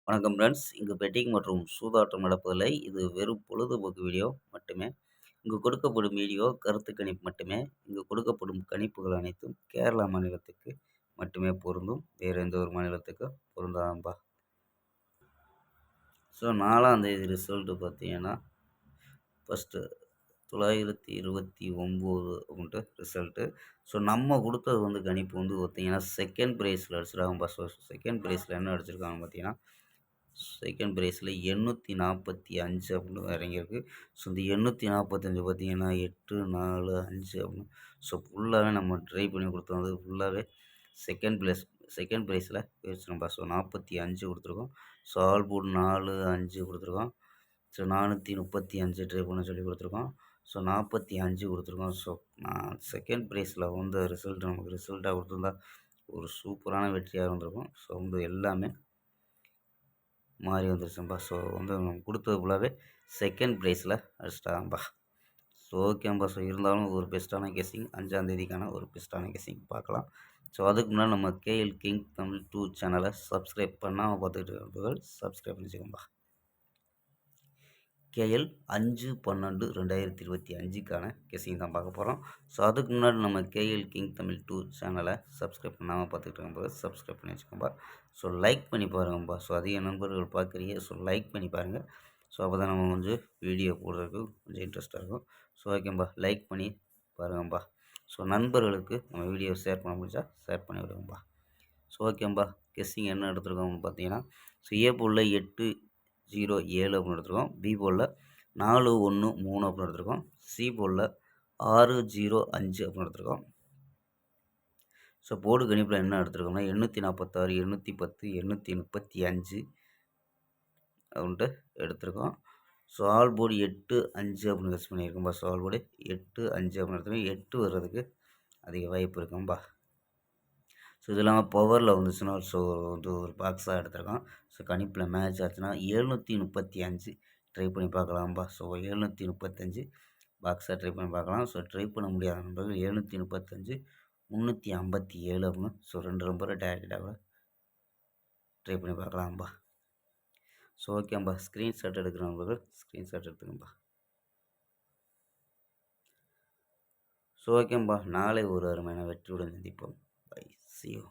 வணக்கம் ஃப்ரெண்ட்ஸ். இங்கு பெட்டிங் மற்றும் சூதாட்டம் நடப்பதில்லை. இது வெறும் பொழுதுபோக்கு வீடியோ மட்டுமே. இங்கு கொடுக்கப்படும் வீடியோ கருத்து கணிப்பு மட்டுமே. இங்கு கொடுக்கப்படும் கணிப்புகள் அனைத்தும் கேரளா மாநிலத்துக்கு மட்டுமே பொருந்தும். வேறு எந்த ஒரு மாநிலத்துக்கும் பொருந்தாதம்பா. ஸோ 4ஆம் தேதி ரிசல்ட்டு பார்த்தீங்கன்னா, ஃபஸ்ட்டு 929 அப்படின்ட்டு ரிசல்ட்டு. ஸோ நம்ம கொடுத்தது கணிப்பு பார்த்தீங்கன்னா, செகண்ட் ப்ரைஸில் அடிச்சிருக்காங்கப்பா. ஸோ செகண்ட் ப்ரைஸில் என்ன அடிச்சிருக்காங்கன்னு பார்த்தீங்கன்னா, செகண்ட் ப்ரைஸில் 845 அப்படின்னு இறங்கியிருக்கு. ஸோ இந்த 845 பார்த்தீங்கன்னா 8, 4, 5 அப்படின்னு. ஸோ ஃபுல்லாகவே நம்ம ட்ரை பண்ணி கொடுத்தது ஃபுல்லாகவே செகண்ட் செகண்ட் ப்ரைஸில் போயிடுச்சுங்கப்பா. ஸோ 45 கொடுத்துருக்கோம். ஸோ ஆல் போர்டு 4, 5 கொடுத்துருக்கோம். ஸோ 435 ட்ரை பண்ண சொல்லி கொடுத்துருக்கோம். ஸோ 45 கொடுத்துருக்கோம். ஸோ நான் செகண்ட் ப்ரைஸில் ரிசல்ட் நமக்கு ரிசல்ட்டாக கொடுத்துருந்தா ஒரு சூப்பரான வெற்றியாக இருந்திருக்கும். ஸோ எல்லாமே மாறி வந்துருச்சும்பா. ஸோ நம்ம கொடுத்தது ஃபுல்லாகவே செகண்ட் ப்ரைஸில் அடிச்சிட்டாங்கப்பா. ஸோ ஓகேம்பா. ஸோ இருந்தாலும் ஒரு பெஸ்ட்டான கெஸ்ஸிங் 5ஆம் தேதிக்கான ஒரு பெஸ்ட்டான கெஸ்ஸிங் பார்க்கலாம். ஸோ அதுக்கு முன்னாடி நம்ம கேஎல் கிங் தமிழ் 2 சேனலை சப்ஸ்கிரைப் பண்ணாமல் பார்த்துக்கிட்டு இருப்பவர்கள் சப்ஸ்கிரைப் பண்ணிச்சுக்கோம்பா. கேஎல் 5/12/2025க்கான கெஸ்ஸிங் தான் பார்க்க போகிறோம். ஸோ அதுக்கு முன்னாடி நம்ம கேஎல் கிங் தமிழ் 2 சேனலை சப்ஸ்கிரைப் பண்ணாமல் பார்த்துக்கிட்டு இருக்கும்போது சப்ஸ்கிரைப் பண்ணி வச்சுக்கோம்பா. ஸோ லைக் பண்ணி பாருங்கப்பா. ஸோ அதிக நண்பர்கள் பார்க்குறீங்க. ஸோ லைக் பண்ணி பாருங்கள். ஸோ அப்போ தான் நம்ம வீடியோ போடுறதுக்கு கொஞ்சம் இன்ட்ரெஸ்ட்டாக இருக்கும். ஸோ ஓகேம்பா, லைக் பண்ணி பாருங்கப்பா. ஸோ நண்பர்களுக்கு நம்ம வீடியோ ஷேர் பண்ண முடிஞ்சா ஷேர் பண்ணி விடுங்கப்பா. ஸோ ஓகேம்பா, கெஸ்ஸிங் என்ன எடுத்துருக்கோம்னு பார்த்தீங்கன்னா, ஸோ ஏ போலில் 807 அப்படின்னு எடுத்துருக்கோம். பி போலில் 413 அப்படின்னு எடுத்துருக்கோம். சி போலில் 605 அப்படின்னு எடுத்துருக்கோம். ஸோ போர்டு கணிப்பில் என்ன எடுத்துருக்கோம்னா 846, 810, 835 அப்படின்ட்டு எடுத்திருக்கோம். ஸோ ஆல் போர்டு 8-5 அப்படின்னு கெஸ் பண்ணியிருக்கோம்பா. ஸோ ஆல் போர்டு 8-5 அப்படின்னு எடுத்துருக்கோம். 8 வர்றதுக்கு அதிக வாய்ப்பு இருக்கும்பா. ஸோ இது இல்லாமல் பவரில் வந்துச்சுன்னா ஸோ ஒரு பாக்ஸாக எடுத்திருக்கோம். ஸோ கணிப்பில் மேட்ச் ஆச்சுன்னா 735 ட்ரை பண்ணி பார்க்கலாம்பா. ஸோ 735 பாக்ஸாக ட்ரை பண்ணி பார்க்கலாம். ஸோ ட்ரை பண்ண முடியாத நண்பர்கள் 735, 357 அப்படின்னு. ஸோ 2 நம்பரை டேரெக்டாக ட்ரை பண்ணி பார்க்கலாம்பா. ஸோ ஓகேம்பா, ஸ்க்ரீன்ஷாட் எடுக்கிற நண்பர்கள் ஸ்க்ரீன்ஷாட் எடுத்துக்கம்பா. ஸோ ஓகேம்பா, நாளை ஒரு அருமையான வெற்றியுடன் சந்திப்போம். Bye, see you.